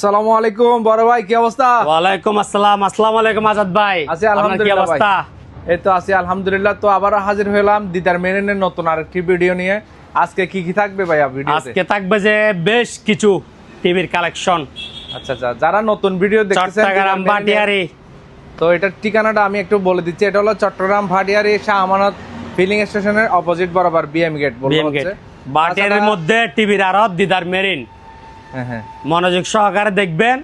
আসসালামু আলাইকুম বড় ভাই, কি অবস্থা? ওয়ালাইকুম আসসালাম। আসসালামু আলাইকুম আজাদ ভাই। আছি আপনার কি আলহামদুলিল্লাহ ভাই। অবস্থা? এই তো আছি আলহামদুলিল্লাহ। তো আবার হাজির হলাম দিদার মেরিনের নতুন আরেকটি ভিডিও নিয়ে। আজকে কি কি থাকবে ভাইয়া ভিডিওতে? আজকে থাকবে যে বেশ কিছু টিভির কালেকশন। আচ্ছা আচ্ছা, যারা নতুন ভিডিও দেখতেছেন চট্টগ্রাম ভাটিয়ারি, তো এটার ঠিকানাটা আমি একটু বলে দিচ্ছি। এটা হলো চট্টগ্রাম ভাটিয়ারি শাহ আমানত ফিলিং স্টেশনের অপোজিট বরাবর বিএম গেট বলা হচ্ছে। ভাটিয়ারির মধ্যে টিভির আড়ত দিদার মেরিন। হ্যাঁ হ্যাঁ, মনোযোগ সহকারে দেখবেন,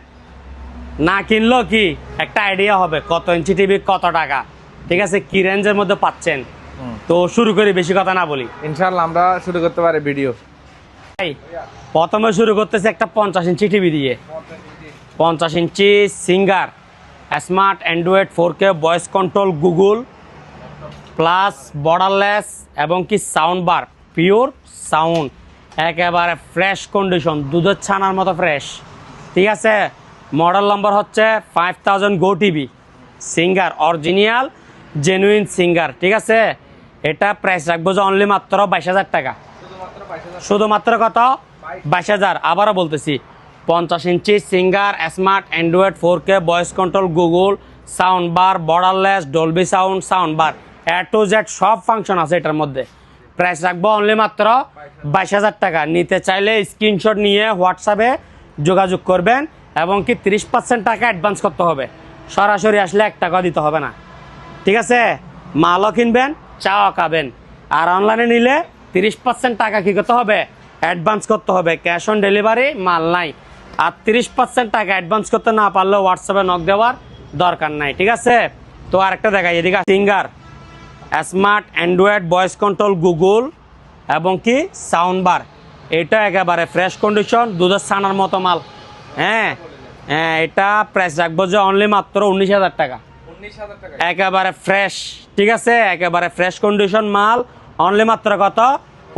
না কিনলেও কি একটা আইডিয়া হবে কত ইঞ্চি টিভি কত টাকা, ঠিক আছে, কি রেঞ্জের মধ্যে পাচ্ছেন। তো শুরু করি, বেশি কথা না বলি, ইনশাআল্লাহ আমরা শুরু করতে পারি ভিডিও। প্রথমে শুরু করতেছে একটা 50 ইঞ্চি টিভি দিয়ে। 50 inch Singer smart Android 4K voice control Google plus borderless এবং কি সাউন্ড বার, পিওর সাউন্ড, একেবারে ফ্রেশ কন্ডিশন, দুধের ছানার মতো ফ্রেশ, ঠিক আছে। মডেল নম্বর হচ্ছে 5000 go TV Singer, original genuine Singer, ঠিক আছে। এটা প্রাইস রাখবো যে অনলি মাত্র 22,000 টাকা, শুধুমাত্র কত? 22,000। আবারও বলতেছি, 50 inch Singer smart Android 4K voice control Google sound bar, borderless, Dolby sound, sound bar, A to Z সব ফাংশন আছে এটার মধ্যে। প্রাইস রাখবো অনলি মাত্র 22,000 টাকা। নিতে চাইলে স্ক্রিনশট নিয়ে হোয়াটসঅ্যাপে যোগাযোগ করবেন এবং কি 30% টাকা অ্যাডভান্স করতে হবে। সরাসরি আসলে 1 টাকা দিতে হবে না, ঠিক আছে। মালও কিনবেন, চাও খাবেন। আর অনলাইনে নিলে 30% টাকা কী করতে হবে? অ্যাডভান্স করতে হবে। ক্যাশ অন ডেলিভারি মাল নাই। আর 30% টাকা অ্যাডভান্স করতে না পারলেও হোয়াটসঅ্যাপে নক দেওয়ার দরকার নাই, ঠিক আছে। তো আরেকটা দেখাই, এদিকে singer smart Android voice control Google এবং কি সাউন্ড বার, এটা একেবারে ফ্রেশ কন্ডিশন, দুধের ছানার মতো মাল। হ্যাঁ হ্যাঁ, এটা প্রাইস রাখবো যে অনলি মাত্র 19,000 টাকা, একেবারে ফ্রেশ, ঠিক আছে, একেবারে ফ্রেশ কন্ডিশন মাল। অনলি মাত্র কত?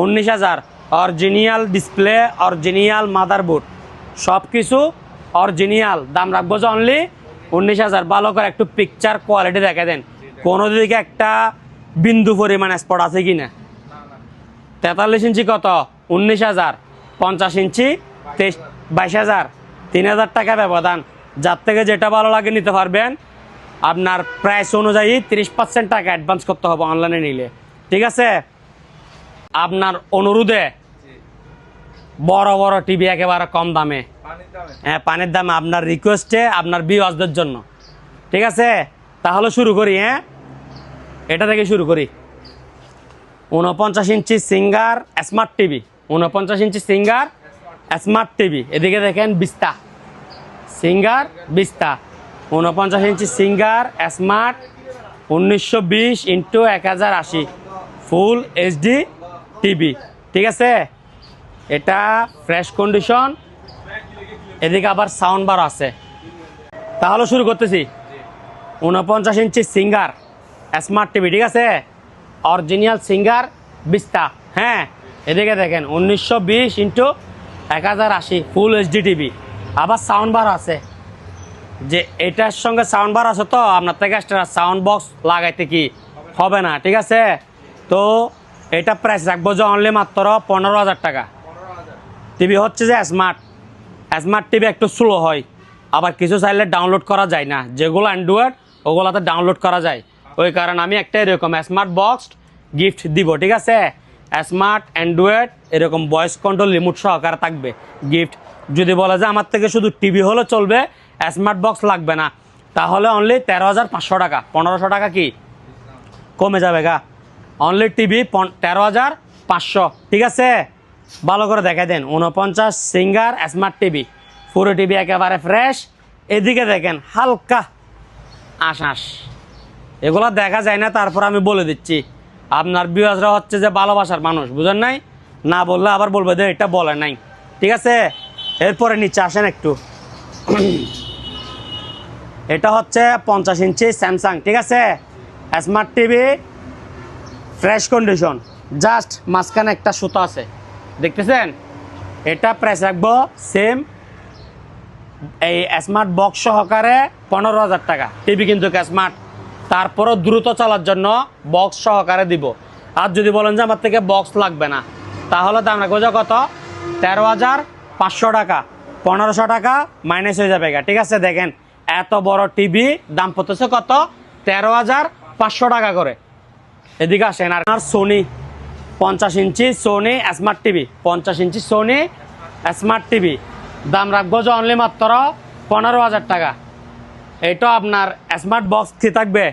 19,000। অরিজিনাল ডিসপ্লে, অরিজিনাল মাদারবোর্ড, সব কিছু অরিজিনাল। দাম রাখবো যে অনলি 19,000। ভালো করে একটু পিকচার কোয়ালিটি দেখে দেন, কোনো দিকে একটা বিন্দু পরিমাণ স্পট আছে কি না। 43 ইঞ্চি কত? 19,000। 50 ইঞ্চি 22,000। 3,000 টাকা ব্যবধান। যার থেকে যেটা ভালো লাগে নিতে পারবেন। আপনার প্রাইস অনুযায়ী 30% টাকা অ্যাডভান্স করতে হবে অনলাইনে নিলে, ঠিক আছে। আপনার অনুরোধে বড় বড় টিভি একেবারে কম দামে, হ্যাঁ পানির দামে, আপনার রিকোয়েস্টে, আপনার ভিউয়ারদের জন্য, ঠিক আছে। তাহলে শুরু করি। হ্যাঁ, এটা থেকে শুরু করি। 49 inch Singer smart TV, 49 inch Singer smart TV. এদিকে দেখেন Vista Singer Vista, 49 inch Singer smart 1920x1080 full HD TV, ঠিক আছে। এটা ফ্রেশ কন্ডিশন, এদিকে আবার সাউন্ড বার আছে। তাহলে শুরু করতেছি। 49 ইঞ্চি সিঙ্গার স্মার্ট টিভি, ঠিক আছে, অরিজিনাল সিঙ্গার বিস্তা। হ্যাঁ, এদিকে দেখেন 1920x1080 ফুল এইচডি টিভি। আবার সাউন্ড বার আছে, যে এটার সঙ্গে সাউন্ড বার আছে, তো আপনার থেকে এক্সট্রা সাউন্ড বক্স লাগাইতে কি হবে না, ঠিক আছে। তো এটা প্রাইস রাখবো যে অনলি মাত্র 15,000 টাকা। টিভি হচ্ছে যে স্মার্ট, স্মার্ট টিভি একটু স্লো হয়, আবার কিছু চাইলে ডাউনলোড করা যায় না। যেগুলো অ্যান্ড্রয়েড ওগুলোতে ডাউনলোড করা যায়, ওই কারণে আমি একটা এরকম স্মার্ট বক্স গিফট দিব, ঠিক আছে। স্মার্ট অ্যান্ড্রয়েড এরকম ভয়েস কন্ট্রোল রিমোট সহকারে থাকবে গিফট। যদি বলে যে আমার থেকে শুধু টিভি হলে চলবে, স্মার্ট বক্স লাগবে না, তাহলে অনলি 13,500 টাকা, 1,500 টাকা কি কমে যাবে গা। অনলি টিভি 13,500, ঠিক আছে। ভালো করে দেখা দেন। 49 সিঙ্গার স্মার্ট টিভি, পুরো টিভি একেবারে ফ্রেশ। এদিকে দেখেন হালকা আশাস, এগুলো দেখা যায় না, তারপর আমি বলে দিচ্ছি। আপনার ভিউয়ার্সরা হচ্ছে যে ভালোবাসার মানুষ, বুঝেন নাই, না বললে আবার বলবে যে এটা বলে নাই, ঠিক আছে। এরপরে নিচে আসেন একটু। এটা হচ্ছে 50 ইঞ্চি স্যামসাং, ঠিক আছে, smart TV fresh condition, just মাঝখানে একটা সুতো আছে, দেখতেছেন। এটা প্রাইস রাখবো সেম, এই স্মার্ট বক্স সহকারে 15,000 টাকা। টিভি কিন্তু স্মার্ট, তারপরও দ্রুত চলার জন্য বক্স সহকারে দিব। আর যদি বলেন যে আমার থেকে বক্স লাগবে না, তাহলে দাম রাখবো যে কত? 13,500 টাকা। 1500 টাকা মাইনাস হয়ে যাবে, ঠিক আছে। দেখেন এত বড় টিভি দাম পড়তেছে কত, 13,500 টাকা করে। এদিকে আসেন, আর Sony 50 inch Sony smart TV, 50 inch Sony smart TV দাম রাখবো যে অনলি মাত্র 15,000 টাকা। এটা আপনার স্মার্ট বক্স কি থাকবে,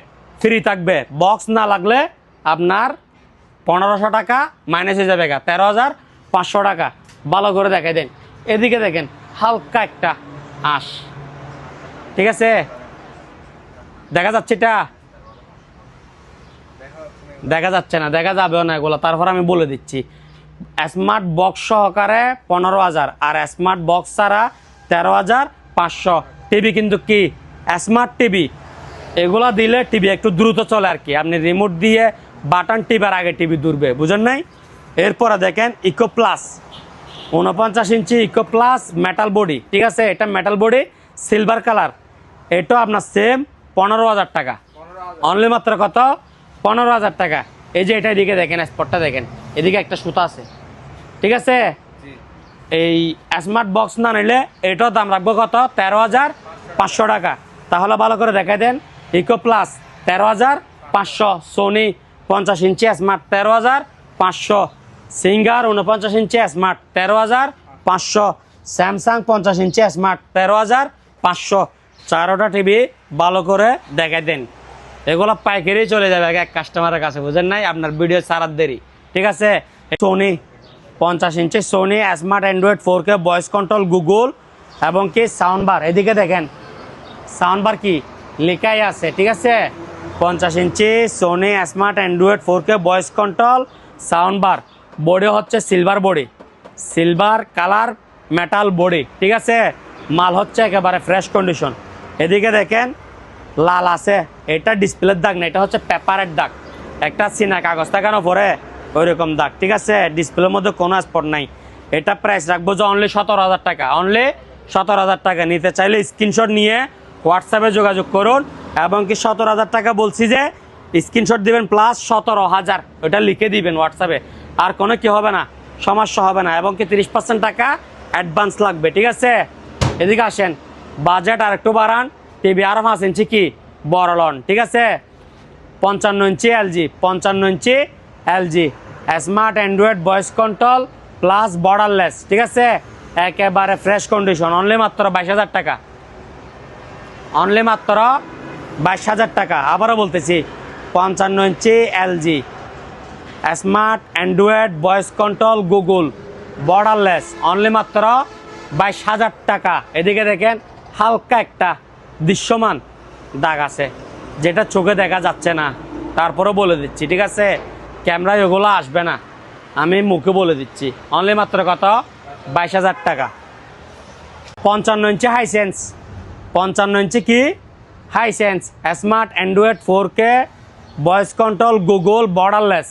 ফ্রি থাকবে, বক্স না লাগলে আপনার 1500 টাকা মাইনাস হয়ে যাবে, 13,500 টাকা। ভালো করে দেখাই দেন, এদিকে দেখেন হালকা একটা আঁশ, ঠিক আছে, দেখা যাচ্ছে, এটা দেখা যাচ্ছে না, দেখা যাবেও না এগুলো। তারপর আমি বলে দিচ্ছি, স্মার্ট বক্স সহকারে 15,000 আর স্মার্ট বক্স ছাড়া 13,500। টিভি কিন্তু কি স্মার্ট টিভি, এগুলা দিলে টিভি একটু দ্রুত চলে আর কি। আপনি রিমোট দিয়ে বাটন টিপার আগে টিভি দূরবে, বুঝেন নাই। এরপরে দেখেন ইকো প্লাস 49 ইঞ্চি ইকো প্লাস মেটাল বডি, ঠিক আছে, এটা মেটাল বডি সিলভার কালার। এটা আপনার সেম 15,000 টাকা, অনলি মাত্র কত, 15,000 টাকা। এই যে এটা এদিকে দেখেন, স্পটটা দেখেন, এদিকে একটা সুতা আছে, ঠিক আছে। এই স্মার্ট বক্স না নিলে এটাও দাম রাখবো কত, 13,500 টাকা। তাহলে ভালো করে দেখাই দেন, ইকো প্লাস 13,500, সোনি 50 ইঞ্চি স্মার্ট 13,500, সিঙ্গার 49 ইঞ্চি স্মার্ট 13,500, স্যামসাং 50 ইঞ্চি স্মার্ট 13,500। চারোটা টিভি ভালো করে দেখাই দেন, এগুলো পাইকারি চলে যাবে এক কাস্টমারের কাছে, বুঝেন নাই, আপনার ভিডিও ছাড়ার দেরি, ঠিক আছে। Sony 50 inch Sony smart Android 4K voice control Google এবং কি সাউন্ড বার, এদিকে দেখেন সাউন্ড বার কি লেখাই আছে, ঠিক আছে। 50 inch Sony smart Android 4K voice control sound bar, body হচ্ছে silver body, silver colour metal body, ঠিক আছে। মাল হচ্ছে একেবারে ফ্রেশ কন্ডিশন। এদিকে দেখেন লাল আছে, এটা ডিসপ্লের দাগ না, এটা হচ্ছে পেপারের দাগ, একটা চিনা কাগজ থাকানো পরে ওইরকম দাগ, ঠিক আছে। ডিসপ্লের মধ্যে কোনো স্পট নাই। এটা প্রাইস রাখবো যে অনলি 17,000 টাকা, অনলি 17,000 টাকা। নিতে চাইলে স্ক্রিনশট নিয়ে হোয়াটসঅ্যাপে যোগাযোগ করুন, এবং কি 17,000 টাকা বলছি যে স্ক্রিনশট দিবেন প্লাস 17,000 ওটা লিখে দিবেন হোয়াটসঅ্যাপে, আর কোনো কি হবে না, সমস্যা হবে না, এবং কি 30% টাকা অ্যাডভান্স লাগবে, ঠিক আছে। এদিকে আসেন, বাজেট আর একটু বাড়ান, টিভি আরও 5 ইঞ্চি কি বড় লন, ঠিক আছে। 55 inch LG, 55 inch LG smart Android voice control plus borderless, ঠিক আছে, একেবারে ফ্রেশ কন্ডিশন, অনলি মাত্র 22,000 টাকা, অনলি মাত্র 22,000 টাকা। আবারও বলতেছি, 55 inch LG smart Android voice control Google borderless, only মাত্র 22,000 টাকা। এদিকে দেখেন হালকা একটা দৃশ্যমান দাগ আছে, যেটা চোখে দেখা যাচ্ছে না, তারপরেও বলে দিচ্ছি, ঠিক আছে। ক্যামেরায় ওগুলো আসবে না, আমি মুখে বলে দিচ্ছি, অনলি মাত্র কত, 22,000 টাকা। 55 ইঞ্চি হাইসেন্স, 55 ইঞ্চি কি Hisense smart Android 4K voice control Google borderless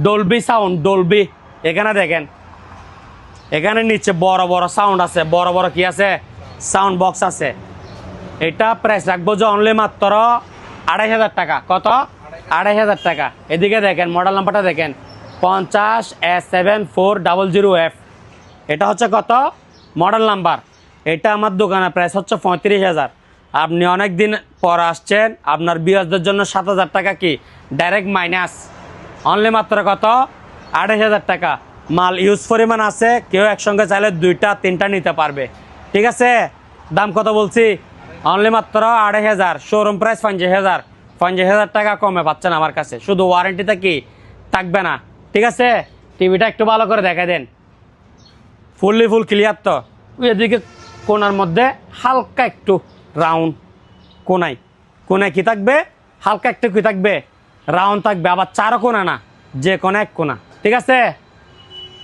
Dolby sound, Dolby. এখানে দেখেন, এখানে নিচে বড় বড় সাউন্ড আছে, বড় বড় কি আছে, সাউন্ড বক্স আছে। এটা প্রাইস রাখবো যে অনলি মাত্র 2,500 টাকা, কত, 2,500 টাকা। এদিকে দেখেন মডেল নাম্বারটা দেখেন, 50S7400F, এটা হচ্ছে কত মডেল নাম্বার। এটা আমার দোকানের প্রাইস হচ্ছে 35,000। আপনি অনেক দিন পর আসছেন, আপনার বিয়াজদের জন্য 7,000 টাকা কি ডাইরেক্ট মাইনাস, অনলি মাত্র কত, 2,500 টাকা। মাল ইউজ পরিমাণ আছে, কেউ একসঙ্গে চাইলে 2টা 3টা নিতে পারবে, ঠিক আছে। দাম কত বলছি, অনলি মাত্র 2,500, শোরুম প্রাইস 50,000, 50,000 টাকা কমে পাচ্ছেন আমার কাছে, শুধু ওয়ারেন্টিতে কি থাকবে না, ঠিক আছে। টিভিটা একটু ভালো করে দেখা দেন, ফুল ক্লিয়ার তো। এদিকে কোনার মধ্যে হালকা একটু রাউন্ড, কোনায় কোনায় কি থাকবে, হালকা একটু কি থাকবে, রাউন্ড থাকবে, আবার 4 কোনা না, যে কোনো এক কোনা, ঠিক আছে।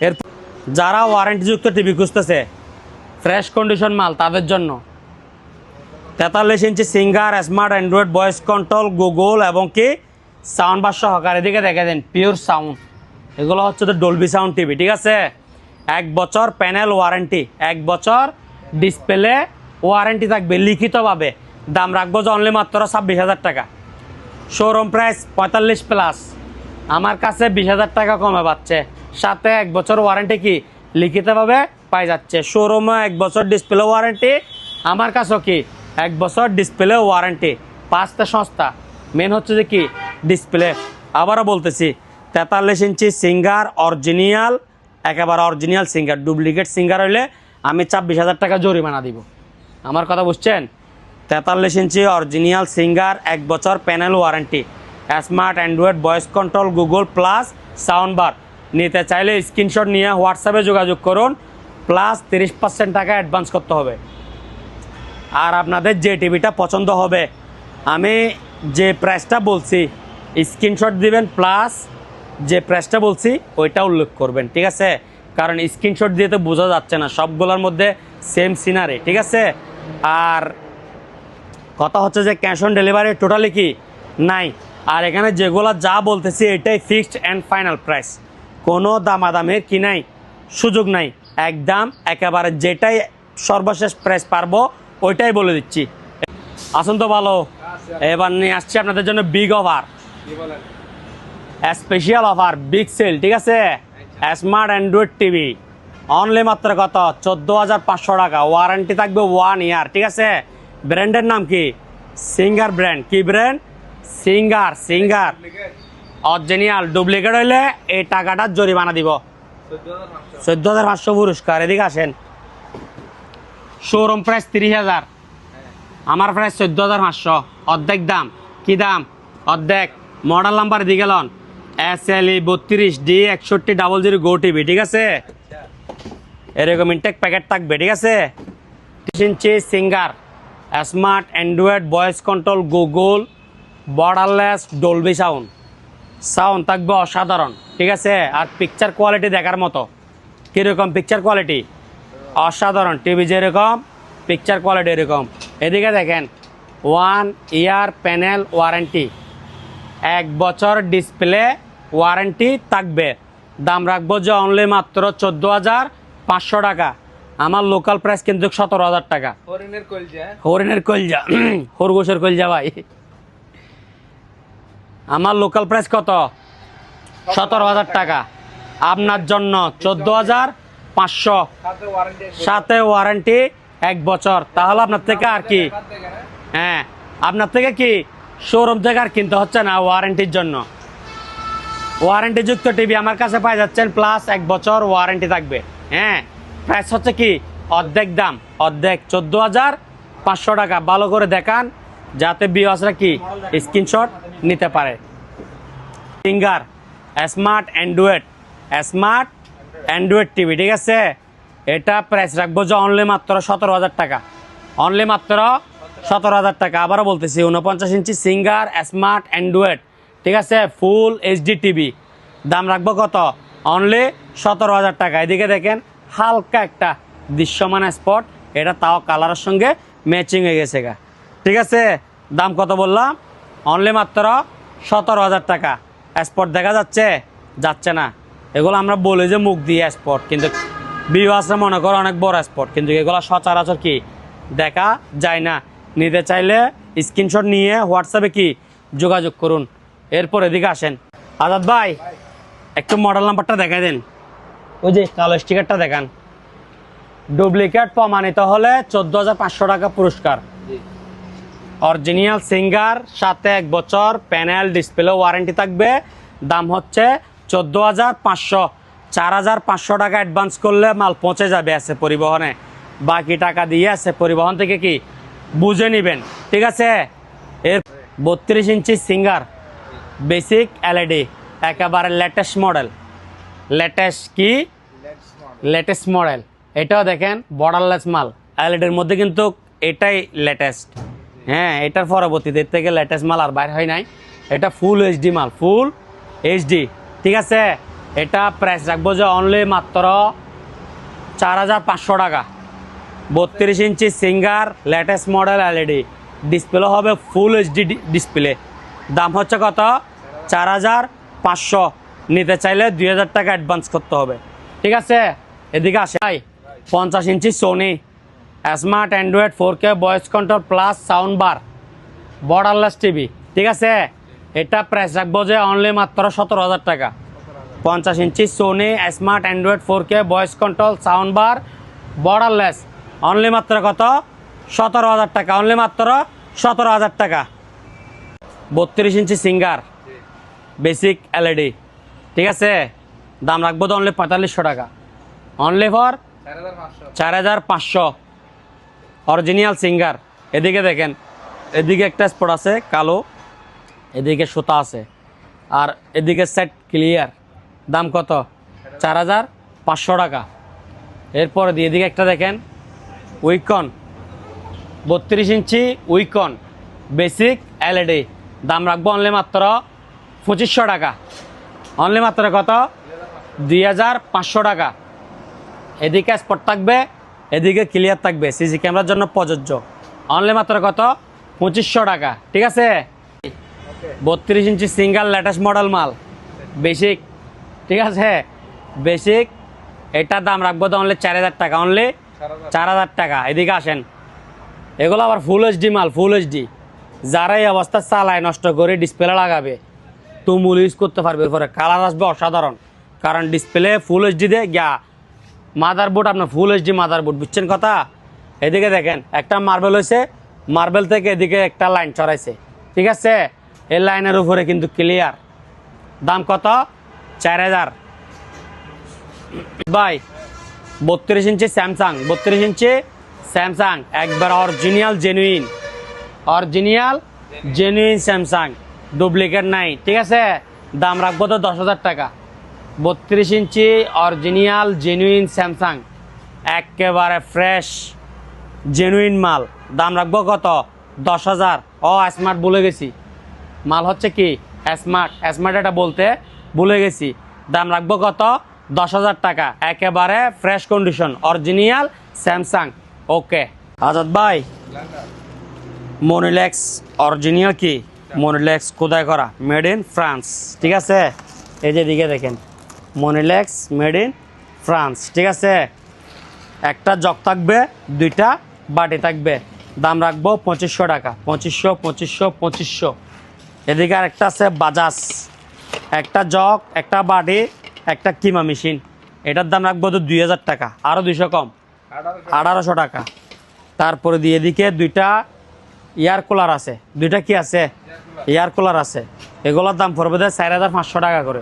এর যারা ওয়ারেন্টিযুক্ত টিভি খুঁজতেছে, ফ্রেশ কন্ডিশন মাল, তাদের জন্য 43 inch Singer smart Android voice control Google এবং কি সাউন্ড বার সহকারে, এদিকে দেখে দেন পিওর সাউন্ড, এগুলো হচ্ছে তো ডলবি সাউন্ড টিভি, ঠিক আছে। 1 বছর প্যানেল ওয়ারেন্টি, 1 বছর ডিসপ্লে ওয়ারেন্টি থাকবে লিখিতভাবে। দাম রাখবো যে অনলি মাত্র 26,000 টাকা, শোরুম প্রাইস 45+, আমার কাছে 20,000 টাকা কমে পাচ্ছে, সাথে 1 বছর ওয়ারেন্টি কি লিখিতভাবে পাই যাচ্ছে শোরুমে 1 বছর ডিসপ্লে ওয়ারেন্টি, আমার কাছেও কি 1 বছর ডিসপ্লে ওয়ারেন্টি। 5টা সংস্থা, মেন হচ্ছে যে কি ডিসপ্লে। আবারও বলতেছি 43 ইঞ্চি সিঙ্গার অরিজিনাল, একেবারে অরিজিনাল সিঙ্গার। ডুপ্লিকেট সিঙ্গার হইলে আমি 26,000 টাকা জরিমানা দিব। আমার কথা বুঝছেন? 43 ইঞ্চি অরিজিনাল সিঙ্গার, 1 বছর panel warranty, smart Android voice control Google plus sound বার। নিতে চাইলে স্ক্রিনশট নিয়ে হোয়াটসঅ্যাপে যোগাযোগ করুন, প্লাস 30% টাকা অ্যাডভান্স করতে হবে। আর আপনাদের যে টিভিটা পছন্দ হবে, আমি যে প্রাইসটা বলছি স্ক্রিনশট দিবেন, প্লাস যে প্রাইসটা বলছি ওইটা উল্লেখ করবেন, ঠিক আছে? কারণ স্ক্রিনশট দিয়ে তো বোঝা যাচ্ছে না সবগুলোর মধ্যে সেম সিনারি, ঠিক আছে? আর কথা হচ্ছে যে ক্যাশ অন ডেলিভারি টোটালি কি নাই। আর এখানে যেগুলো যা বলতেছি এটাই ফিক্সড অ্যান্ড ফাইনাল প্রাইস, কোনো দামাদামের কি নাই, সুযোগ নাই। একদম একেবারে যেটাই সর্বশেষ প্রাইস পারবো ওইটাই বলে দিচ্ছি। আসুন তো ভালো, এবার নিয়ে আসছি আপনাদের জন্য big offer, special offer, big sale, ঠিক আছে? স্মার্ট অ্যান্ড্রয়েড টিভি অনলি মাত্র কত 14,500 টাকা, ওয়ারেন্টি থাকবে 1 ইয়ার, ঠিক আছে? ব্র্যান্ডের নাম কি? Singer brand. কি brand? Singer. Singer original. Duplicate হইলে এই টাকাটা জরিমানা দিব। 14,500 পুরস্কার। এদিকে আসেন, শোরুম প্রাইস 30,000, আমার প্রাইস 14,500, অর্ধেক দাম। কি দাম? অর্ধেক। মডেল নাম্বার দিয়ে গেলেন SLE 32D6100 গো টিভি, ঠিক আছে? এরকম ইনটেক প্যাকেট থাকবে, ঠিক আছে? 30 inch Singer, smart Android voice control Google borderless Dolby sound. Sound থাকবে অসাধারণ, ঠিক আছে? আর পিকচার কোয়ালিটি দেখার মতো। কীরকম পিকচার কোয়ালিটি? অসাধারণ। টিভি যেরকম পিকচার কোয়ালিটি এরকম। এদিকে দেখেন 1 ইয়ার প্যানেল ওয়ারেন্টি, 1 বছর ডিসপ্লে ওয়ারেন্টি থাকবে। দাম রাখবো যে অনলি মাত্র 14,500 টাকা। আমার লোকাল প্রাইস কিন্তু 17,000 টাকা। হরিণের কলজা, খরগোশের কলজা ভাই। আমার লোকাল প্রাইস কত? 17,000 টাকা। আপনার জন্য 14,500, সাথে ওয়ারেন্টি 1 বছর। তাহলে আপনার থেকে আর কি, হ্যাঁ আপনার থেকে কি শোরুম থেকে আর কিনতে হচ্ছে না ওয়ারেন্টির জন্য। ওয়ারেন্টিযুক্ত টিভি আমার কাছে পাই যাচ্ছেন, প্লাস 1 বছর ওয়ারেন্টি থাকবে। হ্যাঁ, প্রাইস হচ্ছে কি অর্ধেক দাম, অর্ধেক 14,500 টাকা। ভালো করে দেখান যাতে বিওয়াসরা কি স্ক্রিনশট নিতে পারে। সিঙ্গার স্মার্ট অ্যান্ড্রয়েড টিভি, ঠিক আছে? এটা প্রাইস রাখবো যে অনলি মাত্র 17,000 টাকা, অনলি মাত্র 17,000 টাকা। আবারও বলতেছি 49 ইঞ্চি সিঙ্গার স্মার্ট অ্যান্ড্রয়েড, ঠিক আছে? ফুল HD টিভি, দাম রাখবো কত? অনলি 17,000 টাকা। এদিকে দেখেন হালকা একটা দৃশ্যমান স্পট, এটা তাও কালারের সঙ্গে ম্যাচিং হয়ে গেছে গা, ঠিক আছে? দাম কত বললাম? অনলি মাত্র 17,000 টাকা। স্পট দেখা যাচ্ছে? যাচ্ছে না। এগুলো আমরা বলি যে মুখ দিয়ে স্পট, কিন্তু ভিউয়ার্সরা মনে করে অনেক বড় স্পট, কিন্তু এগুলো সচরাচর কি দেখা যায় না। নিতে চাইলে স্ক্রিনশট নিয়ে হোয়াটসঅ্যাপে কি যোগাযোগ করুন। এরপর এদিকে আসেন, আজাদ ভাই একটু মডেল নাম্বারটা দেখাই দেন। ওই যে কালো স্টিকারটা দেখান। ডুপ্লিকেট প্রমাণিত হলে 14,500 টাকা পুরস্কার। অরিজিনাল সিঙ্গার, সাথে 1 বছর প্যানেল ডিসপ্লে ওয়ারেন্টি থাকবে। দাম হচ্ছে 14,500। 4,500 টাকা অ্যাডভান্স করলে মাল পৌঁছে যাবে আছে পরিবহনে। বাকি টাকা দিয়ে আছে পরিবহন থেকে কি বুঝে নেবেন, ঠিক আছে? এর 32 ইঞ্চি সিঙ্গার বেসিক LED, একেবারে লেটেস্ট মডেল। লেটেস্ট কি? Latest model. এটাও দেখেন বর্ডারলেস মাল। LEDর মধ্যে কিন্তু এটাই লেটেস্ট। হ্যাঁ, এটার পরবর্তীতে এর থেকে লেটেস্ট মাল আর বাইর হয় নাই। এটা ফুল HD মাল, ফুল HD, ঠিক আছে? এটা প্রাইস রাখবো যে অনলি মাত্র 4,500 টাকা। 32 inch Singer latest model LED, display হবে ফুল HD ডিসপ্লে। দাম হচ্ছে কত? 4,500। নিতে চাইলে 2,000 টাকা অ্যাডভান্স করতে হবে, ঠিক আছে? এদিকে আসে 50 inch Sony smart Android 4K voice control plus sound bar borderless TV, ঠিক আছে? এটা প্রাইস রাখবো যে অনলি মাত্র 17,000 টাকা। 50 inch Sony smart Android 4K voice control sound bar borderless, only মাত্র কত? 17,000 টাকা, অনলি মাত্র 17,000 টাকা। 32 ইঞ্চি সিঙ্গার বেসিক এলইডি, ঠিক আছে, দাম রাখবো তো অনলি 4500 টাকা, অনলি ফর 4,500। Original singer. এদিকে দেখেন, এদিকে একটা স্পট আছে কালো, এদিকে সুতা আছে, আর এদিকে সেট ক্লিয়ার। দাম কত? 4,500 টাকা। এরপরে দিয়ে এদিকে একটা দেখেন উইকন, 32 ইঞ্চি উইকন বেসিক এলইডি, দাম রাখবো অনলি মাত্র 2500 টাকা, অনলি মাত্র কত? 2,500 টাকা। এদিকে স্পট থাকবে, এদিকে ক্লিয়ার থাকবে, সিসি ক্যামেরার জন্য প্রযোজ্য, অনলি মাত্র কত? 2500 টাকা, ঠিক আছে। 32 ইঞ্চি সিঙ্গেল লেটেস্ট মডেল মাল বেসিক, ঠিক আছে, বেসিক। এটার দাম রাখবো তো অনলি 4,000 টাকা, অনলি 4,000 টাকা। এদিকে আসেন, এগুলো আবার ফুল এইচডি মাল, ফুল এইচডি। যারা এই অবস্থা চালায় নষ্ট করে ডিসপ্লে লাগাবে তুমুল ইউজ করতে পারবে, এরপরে কালার আসবে অসাধারণ, কারণ ডিসপ্লে ফুল এইচডি দিয়ে গিয়া মাদারবোর্ড আপনার ফুল এইচডি মাদারবোর্ড, বুঝছেন কথা। এদিকে দেখেন একটা মার্বেল হয়েছে, মার্বেল থেকে এদিকে একটা লাইন চড়াইছে, ঠিক আছে, এই লাইনের উপরে কিন্তু ক্লিয়ার। দাম কত? 4,000। ভাই 32 ইঞ্চি স্যামসাং, 32 ইঞ্চি স্যামসাং, একবার original genuine, original genuine Samsung, duplicate নাই, ঠিক আছে, দাম রাখবো তো 10,000 টাকা। 32 ইঞ্চি অরিজিনাল জেনুইন স্যামসাং, একেবারে ফ্রেশ জেনুইন মাল, দাম রাখবো কত? 10,000। ও স্মার্ট ভুলে গেছি, মাল হচ্ছে কি স্মার্ট, স্মার্ট এটা বলতে ভুলে গেছি। দাম রাখবো কত? 10,000 টাকা, একেবারে ফ্রেশ কন্ডিশন অরিজিনাল স্যামসাং। ওকে আজাদ ভাই, মনিলেক্স অরিজিনাল কি মনিলেক্স খোদাই করা, মেড ইন ফ্রান্স, ঠিক আছে। এই যে দিকে দেখেন মনিলেক্স মেড ইন ফ্রান্স, ঠিক আছে। একটা জগ থাকবে, দুইটা বাটি থাকবে, দাম রাখবো 2500 টাকা, 2500 2500 2500। এদিকে আর একটা আছে বাজাজ, একটা জগ, একটা বাটি, একটা কিমা মেশিন, এটার দাম রাখবো তো 2,000 টাকা, আরও 200 কম, 1,800 টাকা। তারপরে দিয়ে এদিকে দুইটা এয়ার কুলার আছে, দুইটা কি আছে? এয়ার কুলার আছে, এগুলোর দাম পড়বে 4,500 টাকা করে।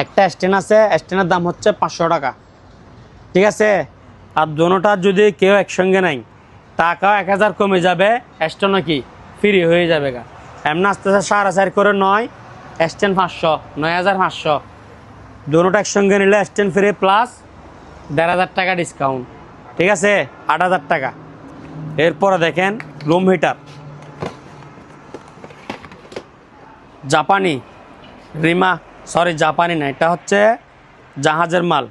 একটা স্ট্যান্ড আছে, স্ট্যান্ডের দাম হচ্ছে 500 টাকা, ঠিক আছে। আর দোনোটা যদি কেউ একসঙ্গে নাই, টাকাও 1,000 কমে যাবে, স্ট্যান্ডও কি ফ্রি হয়ে যাবে গা। এমন আস্তে আস্তে 4,500 করে 9, স্ট্যান্ড 500, 9,500। দোনোটা একসঙ্গে নিলে স্ট্যান্ড ফ্রি প্লাস 1,500 টাকা ডিসকাউন্ট, ঠিক আছে, 8,000 টাকা। এরপরে দেখেন রুম হিটার, জাপানি রিমা, সরি জাপানি না, এটা হচ্ছে জাহাজের মাল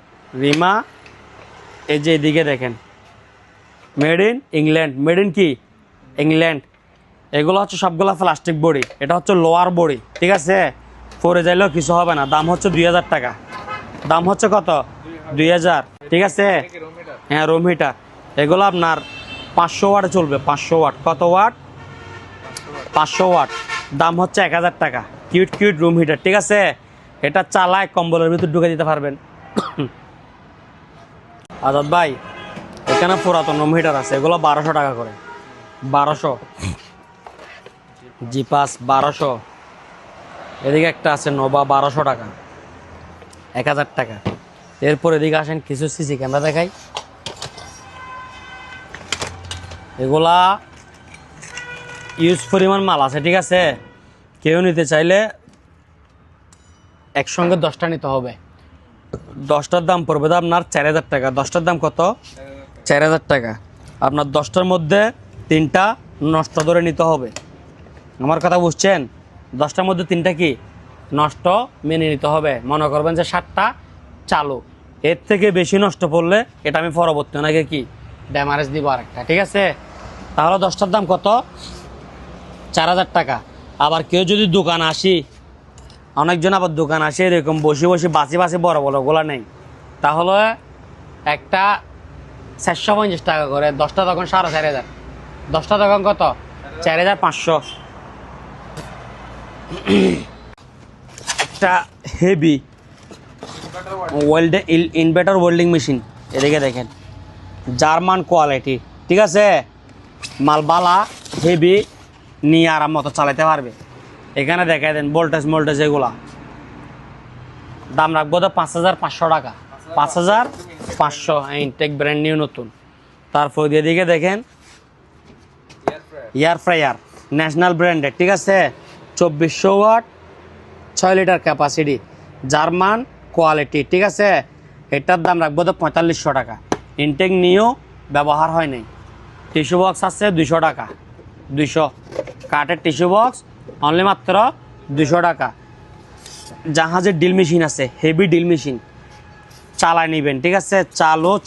রিমা। এই যে এদিকে দেখেন made in England, made in কি ইংল্যান্ড। এগুলো হচ্ছে সবগুলো প্লাস্টিক বডি, এটা হচ্ছে লোয়ার বডি, ঠিক আছে, পরে যাইলেও কিছু হবে না। দাম হচ্ছে 2,000 টাকা, দাম হচ্ছে কত? 2,000, ঠিক আছে। হ্যাঁ রুম হিটার, এগুলো আপনার 500 ওয়াটে চলবে, 500 ওয়াট। কত ওয়াট? 500 ওয়াট, দাম হচ্ছে 1,000 টাকা। কিউট কিউট রুম হিটার, ঠিক আছে, এটা চালায় কম্বলের ভিতর ঢুকে দিতে পারবেন। আজাদ ভাই এখানে পুরাতন রুম হিটার আছে, এগুলো 1,200 টাকা করে, 1,200। জিপাস 1,200। এদিকে একটা আছে নোভা 1,200 টাকা, 1,000 টাকা। এরপর এদিকে আসেন কিছু সিসি ক্যামেরা দেখাই, এগুলা ইউজ পরিমাণ মাল আছে, ঠিক আছে, কেউ নিতে চাইলে একসঙ্গে 10টা নিতে হবে। 10টার দাম পড়বে তো আপনার 4,000 টাকা। 10টার দাম কত? 4,000 টাকা। আপনার 10টার মধ্যে 3টা নষ্ট ধরে নিতে হবে, আমার কথা বুঝছেন? 10টার মধ্যে 3টা কি নষ্ট মেনে নিতে হবে। মনে করবেন যে 7টা চালু, এর থেকে বেশি নষ্ট পড়লে এটা আমি পরবর্তী ওনাকে কি ড্যামারেজ দিব আরেকটা, ঠিক আছে। তাহলে 10টার দাম কত? 4,000 টাকা। আবার কেউ যদি দোকান আসি, অনেকজন আবার দোকান আসে এরকম বসে বসে বাসি বাসি বড় বড়গুলো নেই, তাহলে একটা 450 টাকা করে, 10টা তখন 4,500, 10টা তখন কত? 4,500। একটা হেভি ওয়েল্ডে ইনভার্টার ওয়েল্ডিং মেশিন, এদিকে দেখেন জার্মান কোয়ালিটি, ঠিক আছে, মালবালা হেভি নিয়ে আরাম মতো চালাতে পারবে। এখানে দেখাই দেন ভোল্টেজ এগুলা, দাম রাখবো তো 5,500 টাকা, 5,500 ইনটেক ব্র্যান্ড নিউ নতুন। তারপর দিকে দেখেন এয়ার ফ্রায়ার ন্যাশনাল ব্র্যান্ডের, ঠিক আছে, 2400 watt 6 litre capacity, German quality, ঠিক আছে। এটার দাম রাখবো তো 4500 টাকা। ইনটেক নিয়েও ব্যবহার হয় নাই। টিস্যু বক্স আছে 200 টাকা, 200 কাঠের টিস্যু বক্স অনলি মাত্র 200 টাকা। জাহাজের ডিল মেশিন আছে, হেভি ডিল মেশিন, চালায় নেবেন, ঠিক আছে,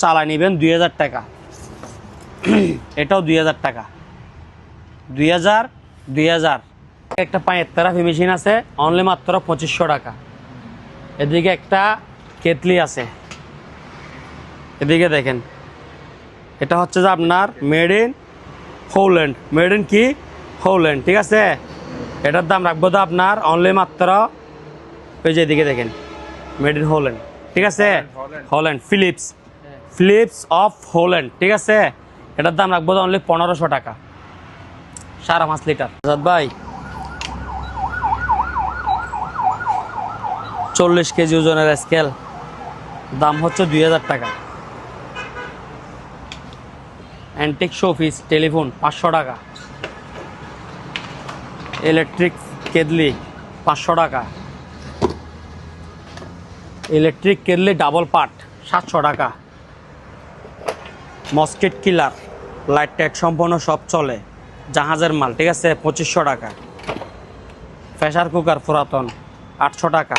চালায় নেবেন 2000 টাকা। এটাও 2000 টাকা, 2000। একটা পায়ের থেরাপি মেশিন আছে অনলি মাত্র 2500 টাকা। এদিকে একটা কেতলি আছে, এদিকে দেখেন, এটা হচ্ছে যে আপনার মেড ইন হল্যান্ড, ঠিক আছে। এটার দাম রাখবো তো আপনার অনলি মাত্র, ওই যে এদিকে দেখেন মেড ইন হল্যান্ড, ঠিক আছে, হল্যান্ড ফিলিপস অফ হল্যান্ড, ঠিক আছে। এটার দাম রাখবো তো অনলি 1500 টাকা, 5.5 লিটার। ভাই 40 কেজি ওজনের স্কেল, দাম হচ্ছে 2000 টাকা। অ্যান্টিক শোপিস টেলিফোন 500 টাকা। ইলেকট্রিক কেটলি 500 টাকা। ইলেকট্রিক কেটলি ডাবল পার্ট 700 টাকা। মস্কিট কিলার লাইট টাইট সম্পন্ন সব চলে, জাহাজের মাল, ঠিক আছে, 2500 টাকা। প্রেসার কুকার পুরাতন 800 টাকা।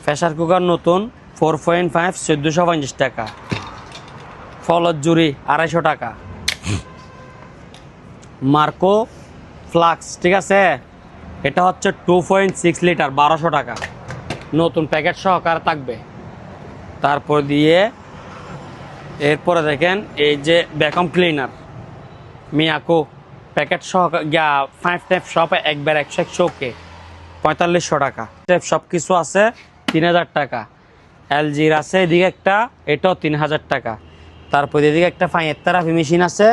প্রেসার কুকার নতুন 4.5 1450 টাকা। ফলত জুড়ি 250 টাকা। মার্কো ফ্লাক্স, ঠিক আছে, এটা হচ্ছে 2.6 লিটার 1200 টাকা, নতুন প্যাকেট সহকারে থাকবে। তারপর দিয়ে এরপরে দেখেন এই যে ভ্যাকুয়াম ক্লিনার মিয়াকো প্যাকেট সহকারে 5 টাইপ সব একবার 100 কে 4500 টাকা। টাইপ সব কিছু আছে 3000 টাকা। এলজির আছে এদিকে একটা, এটাও 3000 টাকা। তারপর এদিকে একটা ফাইয়ের থেরাপি মেশিন আছে,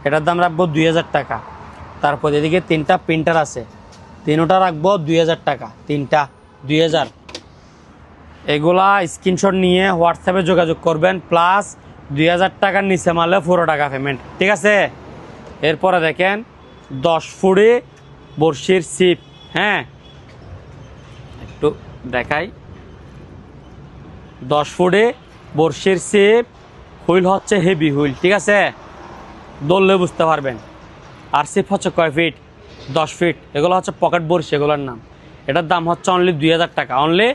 এটার দাম রাখবো 2000 টাকা। তারপর এদিকে 3টা প্রিন্টার আছে, 3টা রাখবো 2000 টাকা, 3টা 2000। এগুলা স্ক্রিনশট নিয়ে হোয়াটসঅ্যাপে যোগাযোগ করবেন, প্লাস 2000 টাকার নিচে মারলে 4 টাকা পেমেন্ট, ঠিক আছে। এরপরে দেখেন 10 ফুটে বড়শির সিপ, হ্যাঁ একটু দেখাই, 10 ফুটে বড়শির সিপ, হুইল হচ্ছে হেভি হুইল, ঠিক আছে, দৌড়লে বুঝতে পারবেন। আর সিপ হচ্ছে কয় ফিট, 10 ফিট। এগুলো হচ্ছে পকেট বড়শি, এগুলোর নাম। এটার দাম হচ্ছে অনলি 2000 টাকা, অনলি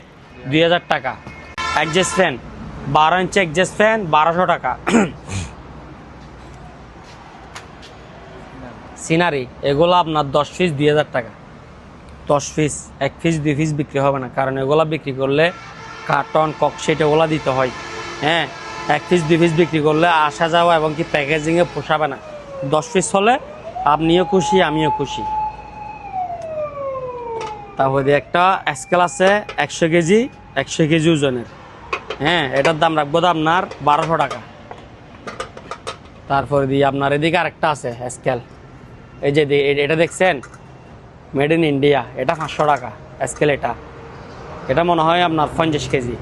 2000 টাকা। অ্যাডজাস্ট ফ্যান 12 ইঞ্চি অ্যাডজাস্ট ফ্যান 1200 টাকা। সিনারি এগুলো আপনার 10 পিস 2000 টাকা। 10 পিস, 1 পিস 2 পিস বিক্রি হবে না, কারণ এগুলো বিক্রি করলে কার্টন ককশিট এগুলো দিতে হয়, হ্যাঁ। 1 পিস 2 পিস বিক্রি করলে আসা যাওয়া এবং কি প্যাকেজিংয়ে পোষাবে না। 10 পিস হলে আপনিও খুশি, আমিও খুশি। তারপরে একটা স্কেল আছে 100 কেজি ওজনের, হ্যাঁ, এটার দাম রাখবো তো আপনার 1200 টাকা। তারপরে দিয়ে আপনার এদিকে আরেকটা আছে স্কেল, এই যে এটা দেখছেন মেড ইন ইন্ডিয়া, এটা 500 টাকা স্কেল। এটা মনে হয় আপনার 50 কেজি।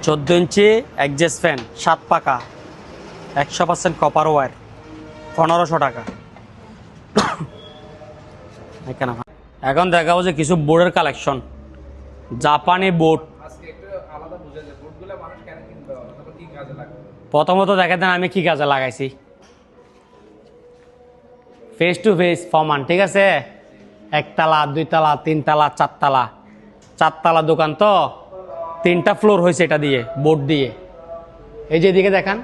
14 ইঞ্চি অ্যাডজাস্ট ফ্যান 7 পাকা 100% কপার ওয়্যার 1500 টাকা। এখন দেখাবো যে কিছু বোর্ডের কালেকশন, জাপানি বোর্ড। প্রথমত দেখা দেন আমি কি কাজে লাগাইছি। ফেস টু ফেস ফমান, ঠিক আছে, 1 তলা 2 তলা 3 তলা 4 তলা, 4 তলা দোকান তো 3টা ফ্লোর হয়েছে এটা দিয়ে, বোর্ড দিয়ে। এই যে এদিকে দেখান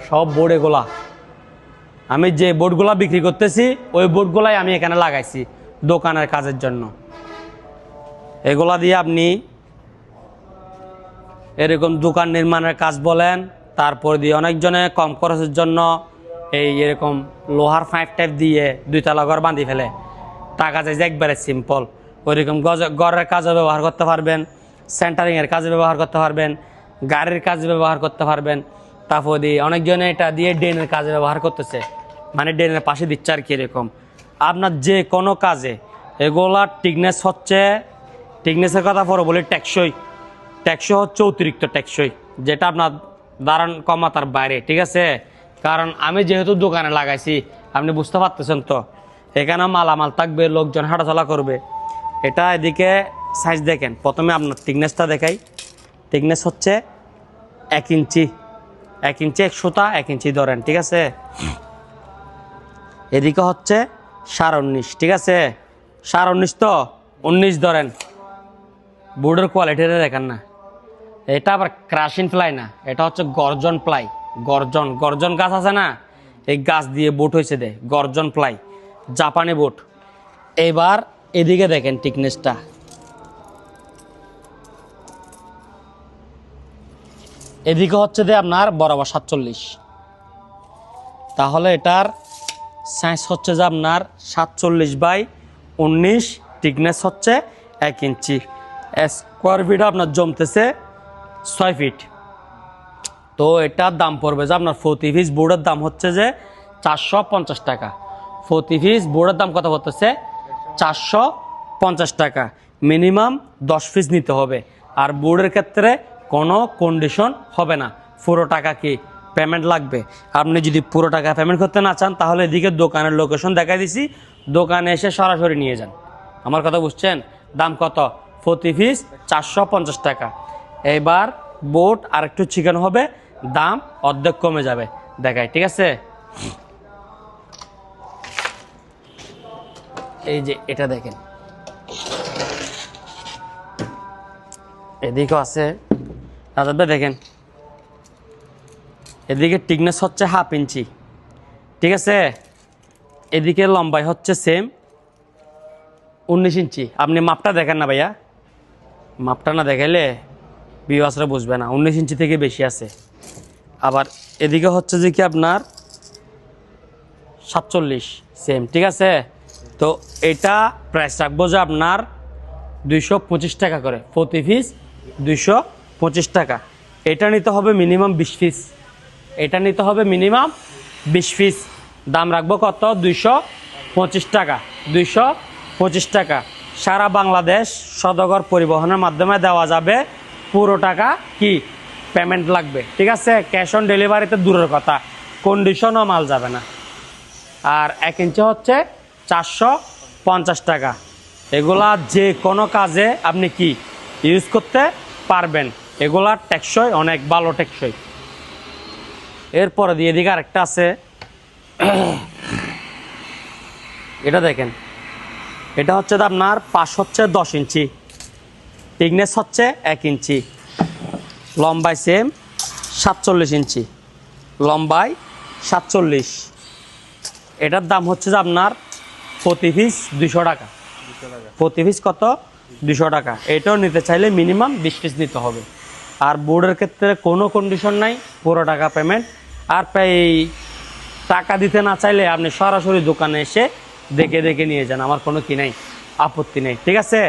সব বোর্ড, এগুলা আমি যে বোর্ডগুলা বিক্রি করতেছি ওই বোর্ডগুলাই আমি এখানে লাগাইছি দোকানের কাজের জন্য। এগুলা দিয়ে আপনি এরকম দোকান নির্মাণের কাজ বলেন, তারপর দিয়ে অনেকজনে কম খরচের জন্য এই এরকম লোহার 5 টাইপ দিয়ে 2 তলা ঘর বাঁধি ফেলে, টাকা যায় যে একবারে সিম্পল। ওইরকম ঘরের কাজে ব্যবহার করতে পারবেন, সেন্টারিংয়ের কাজে ব্যবহার করতে পারবেন, গাড়ির কাজে ব্যবহার করতে পারবেন। তারপর দিয়ে অনেকজনে এটা দিয়ে ড্রেনের কাজে ব্যবহার করতেছে, মানে ড্রেনের পাশে দিচ্ছে আর কি। এরকম আপনার যে কোনো কাজে এগুলার টিকনেস হচ্ছে, টিকনেসের কথা পরে বলি, টেকসই। টেকসই হচ্ছে অতিরিক্ত টেকসই, যেটা আপনার দাঁড়ান কমাতার বাইরে, ঠিক আছে। কারণ আমি যেহেতু দোকানে লাগাইছি, আপনি বুঝতে পারতেছেন তো, এখানে মালামাল থাকবে, লোকজন হাঁটাচলা করবে। এটা এদিকে সাইজ দেখেন, প্রথমে আপনার টিকনেসটা দেখাই। টিকনেস হচ্ছে 1 ইঞ্চি, 1 ইঞ্চি 1 সুতা, 1 ইঞ্চি ধরেন, ঠিক আছে। এদিকে হচ্ছে 19.5, ঠিক আছে। 19.5 তো 19 ধরেন। বোর্ডের কোয়ালিটিটা দেখেন না, এটা আবার ক্রাশিং প্লাই না, এটা হচ্ছে গর্জন প্লাই। গর্জন, গর্জন গাছ আছে না, এই গাছ দিয়ে বোট হয়েছে দে, গর্জন প্লাই, জাপানি বোট। এবার এদিকে দেখেন টিকনেসটা, এদিকে হচ্ছে যে আপনার বরাবর 47, তাহলে এটার সাইজ হচ্ছে যে আপনার 47/19, টিকনেস হচ্ছে 1 ইঞ্চি। স্কোয়ার ফিট আপনার জমতেছে 6 ফিট। তো এটার দাম পড়বে যে আপনার প্রতি পিস বোর্ডের দাম হচ্ছে যে 450 টাকা। প্রতি পিস বোর্ডের দাম কত পড়তেছে? 450 টাকা। মিনিমাম 10 পিস নিতে হবে। আর বোর্ডের ক্ষেত্রে কোনো কন্ডিশন হবে না, পুরো টাকা কি পেমেন্ট লাগবে। আপনি যদি পুরো টাকা পেমেন্ট করতে না চান, তাহলে এদিকে দোকানের লোকেশন দেখাই দিছি, দোকানে এসে সরাসরি নিয়ে যান। আমার কথা বুঝছেন? দাম কত? প্রতি পিস 450 টাকা। এবার বোর্ড আর একটু চিকেন হবে, দাম অর্ধেক কমে যাবে, দেখাই, ঠিক আছে। এই যে এটা দেখেন, এদিকে আছে রাজাবে, দেখেন এদিকে টিকনেস হচ্ছে 1/2 ইঞ্চি, ঠিক আছে। এদিকে লম্বাই হচ্ছে সেম 19 ইঞ্চি। আপনি মাপটা দেখেন না ভাইয়া, মাপটা না দেখাইলে ভিউয়ার্সরা বুঝবে না, 19 ইঞ্চি থেকে বেশি আছে। আবার এদিকে হচ্ছে যে কি আপনার 47 সেম, ঠিক আছে। তো এটা প্রাইস রাখবো যে আপনার 225 টাকা করে, প্রতি পিস 225 টাকা। এটা নিতে হবে মিনিমাম 20 পিস, এটা নিতে হবে মিনিমাম 20 পিস। দাম রাখবো কত? 225 টাকা। 225 টাকা সারা বাংলাদেশ সদগর পরিবহনের মাধ্যমে দেওয়া যাবে। পুরো টাকা কি পেমেন্ট লাগবে, ঠিক আছে। ক্যাশ অন ডেলিভারিতে দূরের কথা, কন্ডিশনও মাল যাবে না। আর 1 ইঞ্চি হচ্ছে 450 টাকা। এগুলা যে কোনো কাজে আপনি কি ইউজ করতে পারবেন, এগুলা টেকসই, অনেক ভালো টেকসই। এরপরে দিয়ে দিকে আরেকটা আছে, এটা দেখেন, এটা হচ্ছে আপনার পাশ হচ্ছে 10 ইঞ্চি, টিকনেস হচ্ছে 1 ইঞ্চি, লম্বাই সেম 47 ইঞ্চি, লম্বাই 47। এটার দাম হচ্ছে যে আপনার প্রতি পিস 200 টাকা। প্রতি পিস কত? 200 টাকা। এটাও নিতে চাইলে মিনিমাম 20 পিস নিতে হবে। আর বোর্ডের ক্ষেত্রে কোনো কন্ডিশন নাই, পুরো টাকা পেমেন্ট। আর টাকা দিতে না চাইলে আপনি সরাসরি দোকানে এসে দেখে দেখে নিয়ে যান, আমার কোনো কি নাই, আপত্তি নেই, ঠিক আছে।